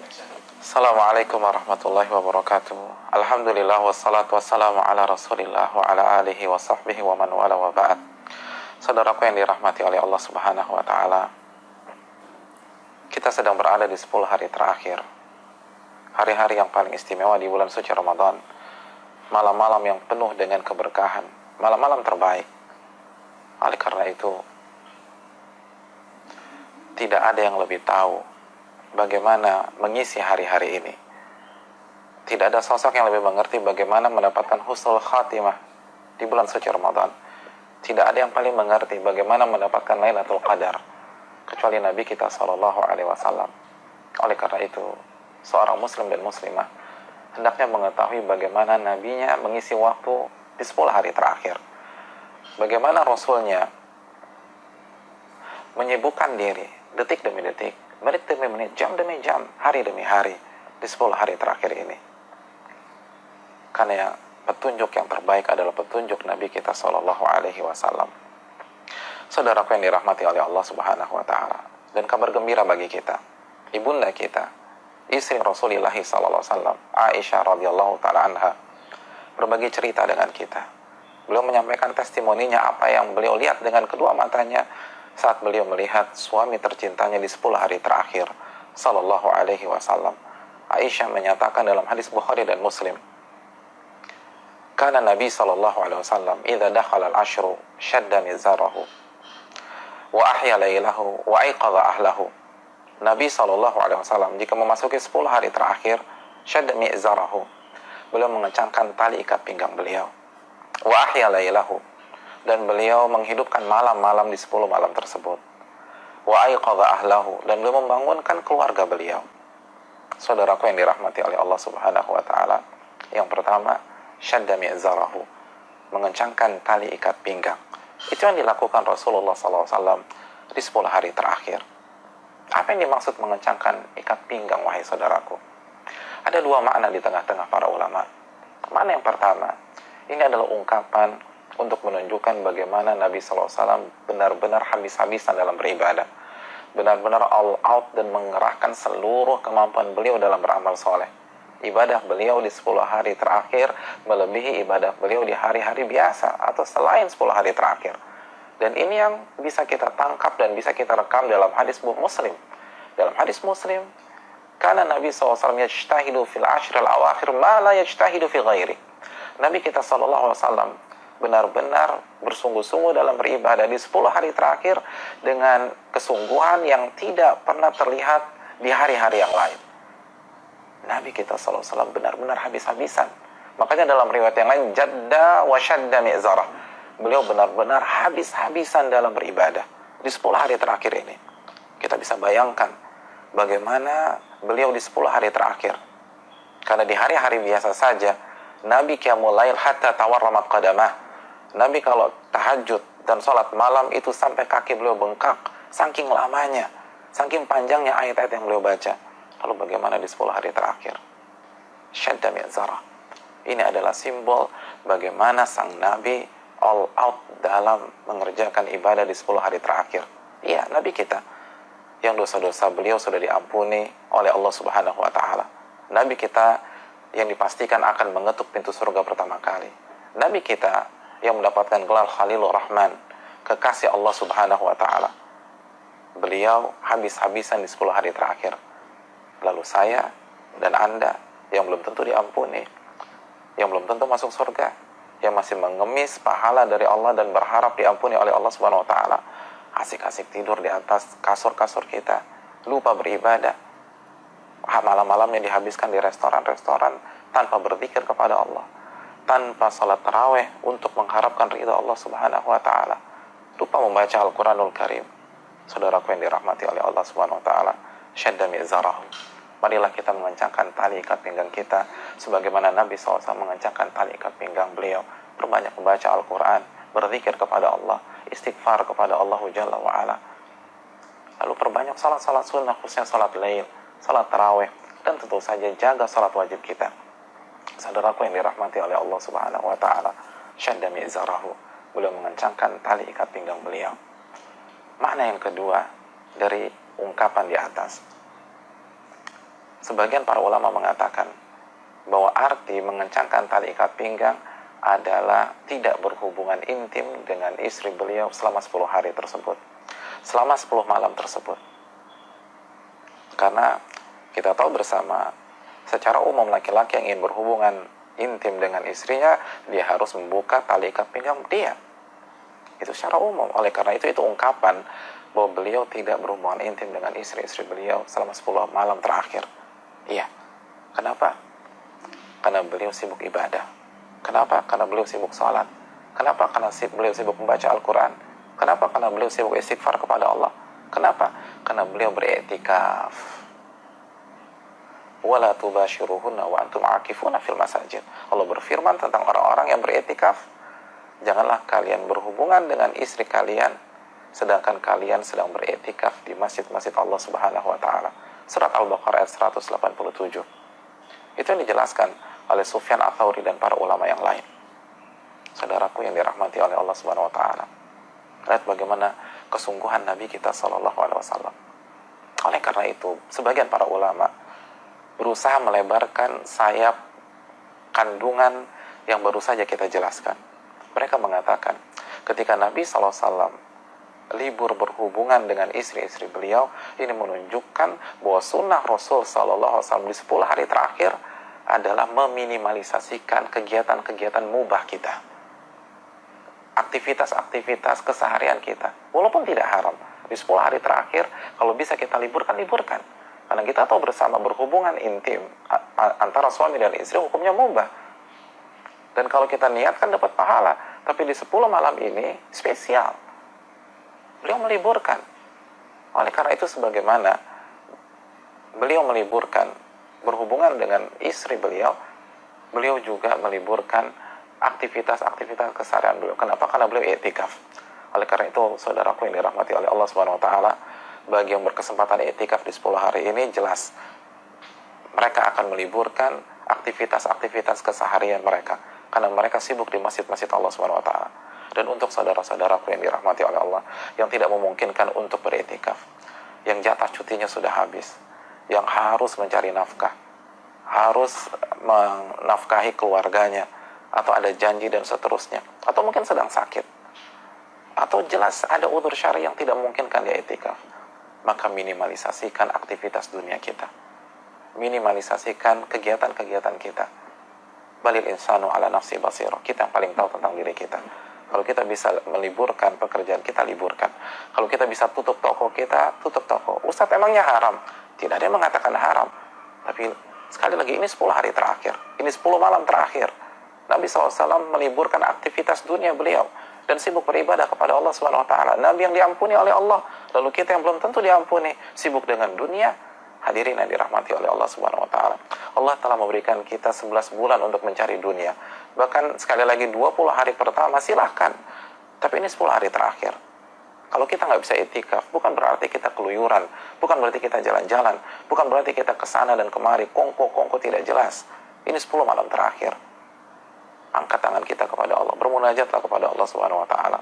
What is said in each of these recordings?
Assalamualaikum warahmatullahi wabarakatuh. Alhamdulillah wassalatu wassalamu ala rasulillah wa ala alihi wa sahbihi wa man wala wa ba'd. Saudaraku yang dirahmati oleh Allah subhanahu wa ta'ala, kita sedang berada di 10 hari terakhir, hari-hari yang paling istimewa di bulan suci Ramadan, malam-malam yang penuh dengan keberkahan, malam-malam terbaik. Oleh karena itu, tidak ada yang lebih tahu bagaimana mengisi hari-hari ini. Tidak ada sosok yang lebih mengerti bagaimana mendapatkan husnul khatimah di bulan suci Ramadan. Tidak ada yang paling mengerti bagaimana mendapatkan Lailatul Qadar kecuali Nabi kita SAW. Oleh karena itu, seorang muslim dan muslimah hendaknya mengetahui bagaimana nabinya mengisi waktu di 10 hari terakhir. Bagaimana Rasulnya menyibukkan diri detik demi detik, menit demi menit, jam demi jam, hari demi hari di 10 hari terakhir ini. Karena petunjuk yang terbaik adalah petunjuk Nabi kita SAW. Saudaraku yang dirahmati oleh Allah Subhanahu wa ta'ala, dan kabar gembira bagi kita, ibunda kita, istri Rasulullah SAW, Aisyah radhiyallahu ta'ala anha, berbagi cerita dengan kita. Beliau menyampaikan testimoninya, apa yang beliau lihat dengan kedua matanya saat beliau melihat suami tercintanya di 10 hari terakhir sallallahu alaihi wasallam. Aisyah menyatakan dalam hadis Bukhari dan Muslim, kana Nabi sallallahu alaihi wasallam idza dakhala al-ashru shadda mizarahu wa ahya lailahu wa aiqadha ahlahu. Nabi sallallahu alaihi wasallam jika memasuki 10 hari terakhir, shadda mizarahu, beliau mengencangkan tali ikat pinggang beliau, wa ahya lailahu, dan beliau menghidupkan malam-malam di 10 malam tersebut, wa aiqadha ahlahu, dan beliau membangunkan keluarga beliau. Saudaraku yang dirahmati oleh Allah Subhanahu wa ta'ala, yang pertama, syadda mi'zarahu, mengencangkan tali ikat pinggang. Itu yang dilakukan Rasulullah SAW di 10 hari terakhir. Apa yang dimaksud mengencangkan ikat pinggang, wahai saudaraku? Ada dua makna di tengah-tengah para ulama. Makna yang pertama, ini adalah ungkapan untuk menunjukkan bagaimana Nabi SAW benar-benar habis-habisan dalam beribadah, benar-benar all out dan mengerahkan seluruh kemampuan beliau dalam beramal soleh. Ibadah beliau di 10 hari terakhir melebihi ibadah beliau di hari-hari biasa atau selain 10 hari terakhir. Dan ini yang bisa kita tangkap dan bisa kita rekam dalam hadis Muslim. Dalam hadis Muslim, karena Nabi SAW yajtahidu fil ashril awakhir ma la yajtahidu fi ghairi. Nabi kita SAW benar-benar bersungguh-sungguh dalam beribadah di 10 hari terakhir dengan kesungguhan yang tidak pernah terlihat di hari-hari yang lain. Nabi kita SAW benar-benar habis-habisan. Makanya dalam riwayat yang lain, jadda wa syadda mi'zarah, beliau benar-benar habis-habisan dalam beribadah di 10 hari terakhir ini. Kita bisa bayangkan bagaimana beliau di 10 hari terakhir. Karena di hari-hari biasa saja, Nabi qiyamul lail hatta tawarramat qadamah. Nabi kalau tahajud dan sholat malam itu sampai kaki beliau bengkak, saking lamanya, saking panjangnya ayat-ayat yang beliau baca. Lalu bagaimana di 10 hari terakhir? Syadda mi'zarah. Ini adalah simbol bagaimana sang Nabi all out dalam mengerjakan ibadah di 10 hari terakhir. Iya, Nabi kita yang dosa-dosa beliau sudah diampuni oleh Allah Subhanahu wa ta'ala. Nabi kita yang dipastikan akan mengetuk pintu surga pertama kali. Nabi kita yang mendapatkan gelar Khalilur Rahman, kekasih Allah Subhanahu wa ta'ala. Beliau habis-habisan di 10 hari terakhir. Lalu saya dan Anda yang belum tentu diampuni, yang belum tentu masuk surga, yang masih mengemis pahala dari Allah dan berharap diampuni oleh Allah Subhanahu wa ta'ala, asik-asik tidur di atas kasur-kasur kita, lupa beribadah, malam-malamnya dihabiskan di restoran-restoran tanpa berzikir kepada Allah, tanpa salat tarawih untuk mengharapkan ridha Allah Subhanahu wa ta'ala, lupa membaca Al-Quranul Karim. Saudaraku yang dirahmati oleh Allah Subhanahu wa ta'ala, syadda mi'zarahu. Marilah kita mengencangkan tali ikat pinggang kita sebagaimana Nabi SAW mengencangkan tali ikat pinggang beliau. Perbanyak membaca Al-Quran, berzikir kepada Allah, istighfar kepada Allah Jalla wa'ala. Lalu perbanyak salat-salat sunnah, khususnya salat lail, salat tarawih, dan tentu saja jaga salat wajib kita. Saudaraku yang dirahmati oleh Allah Subhanahu wa ta'ala, syadda mi'zarahu, beliau mengencangkan tali ikat pinggang beliau. Makna yang kedua dari ungkapan di atas, Sebagian para ulama mengatakan bahwa arti mengencangkan tali ikat pinggang adalah tidak berhubungan intim dengan istri beliau selama 10 hari tersebut, selama 10 malam tersebut. Karena kita tahu bersama, secara umum laki-laki yang ingin berhubungan intim dengan istrinya, dia harus membuka tali ikat pinggang dia. Itu secara umum. Oleh karena itu ungkapan bahwa beliau tidak berhubungan intim dengan istri-istri beliau selama 10 malam terakhir. Iya. Kenapa? Karena beliau sibuk ibadah. Kenapa? Karena beliau sibuk sholat. Kenapa? Karena beliau sibuk membaca Al-Quran. Kenapa? Karena beliau sibuk istighfar kepada Allah. Kenapa? Karena beliau beriktikaf. Wala tubashiruhunna wa antum aakifuna fil masajid. Allah berfirman tentang orang-orang yang beriktikaf, janganlah kalian berhubungan dengan istri kalian sedangkan kalian sedang beriktikaf di masjid-masjid Allah Subhanahu wa taala. Surat Al-Baqarah ayat 187. Itu yang dijelaskan oleh Sufyan Ats-Tsauri dan para ulama yang lain. Saudaraku yang dirahmati oleh Allah Subhanahu wa taala. Lihat bagaimana kesungguhan Nabi kita sallallahu alaihi wasallam. Oleh karena itu, sebagian para ulama berusaha melebarkan sayap kandungan yang baru saja kita jelaskan. Mereka mengatakan, ketika Nabi SAW libur berhubungan dengan istri-istri beliau, ini menunjukkan bahwa sunnah Rasul SAW di 10 hari terakhir adalah meminimalisasikan kegiatan-kegiatan mubah kita. Aktivitas-aktivitas keseharian kita, walaupun tidak haram. Di 10 hari terakhir, kalau bisa kita liburkan. Karena kita tahu bersama berhubungan intim antara suami dan istri hukumnya mubah. Dan kalau kita niatkan dapat pahala. Tapi di 10 malam ini spesial. Beliau meliburkan. Oleh karena itu sebagaimana beliau meliburkan berhubungan dengan istri beliau, beliau juga meliburkan aktivitas-aktivitas keseharian beliau. Kenapa? Karena beliau i'tikaf. Oleh karena itu, saudaraku yang dirahmati oleh Allah Subhanahu wa taala, bagi yang berkesempatan i'tikaf di 10 hari ini, jelas mereka akan meliburkan aktivitas-aktivitas keseharian mereka karena mereka sibuk di masjid-masjid Allah Subhanahu wa taala. Dan untuk saudara-saudaraku yang dirahmati oleh Allah yang tidak memungkinkan untuk beriktikaf, yang jatah cutinya sudah habis, yang harus mencari nafkah, harus menafkahi keluarganya, atau ada janji dan seterusnya, atau mungkin sedang sakit, atau jelas ada udzur syar'i yang tidak memungkinkan dia iktikaf, maka minimalisasikan aktivitas dunia kita, minimalisasikan kegiatan-kegiatan kita. Balil insanu ala nafsi basira. Kita yang paling tahu tentang diri kita. Kalau kita bisa meliburkan pekerjaan kita, liburkan. Kalau kita bisa tutup toko kita, tutup toko. Ustaz, emangnya haram? Tidak ada yang mengatakan haram. Tapi sekali lagi, ini 10 hari terakhir. Ini 10 malam terakhir. Nabi SAW meliburkan aktivitas dunia beliau dan sibuk beribadah kepada Allah SWT. Nabi yang diampuni oleh Allah. Lalu kita yang belum tentu diampuni, sibuk dengan dunia. Hadirin yang dirahmati oleh Allah Subhanahu wa taala. Allah telah memberikan kita 11 bulan untuk mencari dunia. Bahkan sekali lagi 20 hari pertama silahkan. Tapi ini 10 hari terakhir. Kalau kita nggak bisa itikaf, bukan berarti kita keluyuran, bukan berarti kita jalan-jalan, bukan berarti kita kesana dan kemari, kongko tidak jelas. Ini 10 malam terakhir. Angkat tangan kita kepada Allah, bermunajatlah kepada Allah Subhanahu wa taala.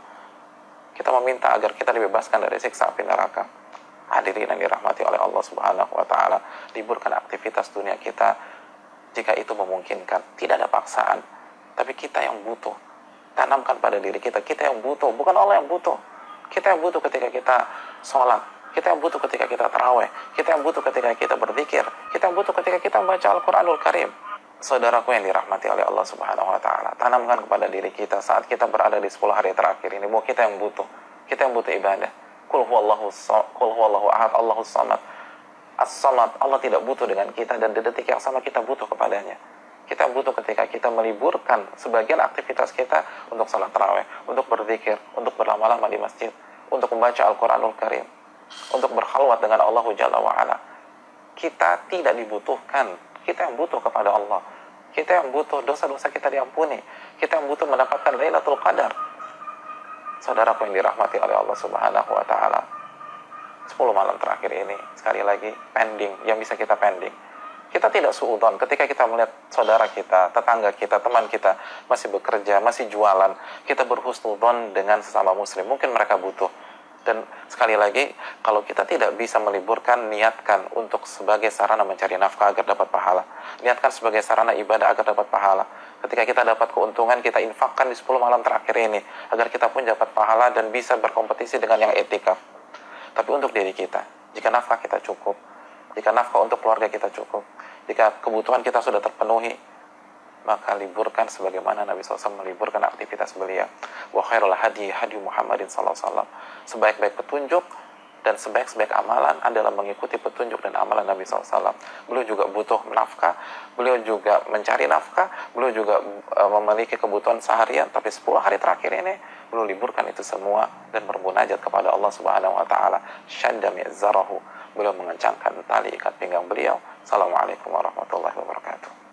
Kita meminta agar kita dibebaskan dari siksa api neraka. Hadirin yang dirahmati oleh Allah Subhanahu wa taala, liburkan aktivitas dunia kita jika itu memungkinkan. Tidak ada paksaan, tapi kita yang butuh. Tanamkan pada diri kita, kita yang butuh, bukan Allah yang butuh. Kita yang butuh ketika kita sholat, kita yang butuh ketika kita tarawih, kita yang butuh ketika kita berzikir, kita yang butuh ketika kita membaca Al-Qur'anul Karim. Saudaraku yang dirahmati oleh Allah Subhanahu wa taala, tanamkan kepada diri kita saat kita berada di 10 hari terakhir ini bahwa kita yang butuh ibadah. Qul huwallahu ahad, Allahus samad. As-samad, Allah tidak butuh dengan kita, dan di detik yang sama kita butuh kepadanya. Kita butuh ketika kita meliburkan sebagian aktivitas kita untuk salat tarawih, untuk berzikir, untuk berlama-lama di masjid, untuk membaca Al-Qur'anul Karim, untuk berkhalwat dengan Allah Jalla wa Ala. Kita tidak dibutuhkan, kita yang butuh kepada Allah. Kita yang butuh dosa-dosa kita diampuni. Kita yang butuh mendapatkan Lailatul Qadar. Saudaraku yang dirahmati oleh Allah Subhanahu wa taala, 10 malam terakhir ini sekali lagi pending, yang bisa kita pending. Kita tidak suudzon ketika kita melihat saudara kita, tetangga kita, teman kita masih bekerja, masih jualan, kita berhusnudzon dengan sesama muslim. Mungkin mereka butuh, Dan sekali lagi, kalau kita tidak bisa meliburkan, niatkan untuk sebagai sarana mencari nafkah agar dapat pahala. Niatkan sebagai sarana ibadah agar dapat pahala. Ketika kita dapat keuntungan, kita infakkan di 10 malam terakhir ini, agar kita pun dapat pahala dan bisa berkompetisi dengan yang etikaf. Tapi untuk diri kita, jika nafkah kita cukup, jika nafkah untuk keluarga kita cukup, jika kebutuhan kita sudah terpenuhi, maka liburkan sebagaimana Nabi SAW meliburkan aktivitas beliau. Wa khairul hadi hadi Muhammadin sallallahu alaihi wasallam. Sebaik-baik petunjuk dan sebaik-baik amalan adalah mengikuti petunjuk dan amalan Nabi SAW. Beliau juga butuh nafkah, beliau juga mencari nafkah, beliau juga memiliki kebutuhan seharian, tapi 10 hari terakhir ini beliau liburkan itu semua dan bermunajat kepada Allah Subhanahu wa taala. Syadda mi'zarahu. Beliau mengencangkan tali ikat pinggang beliau. Assalamualaikum warahmatullahi wabarakatuh.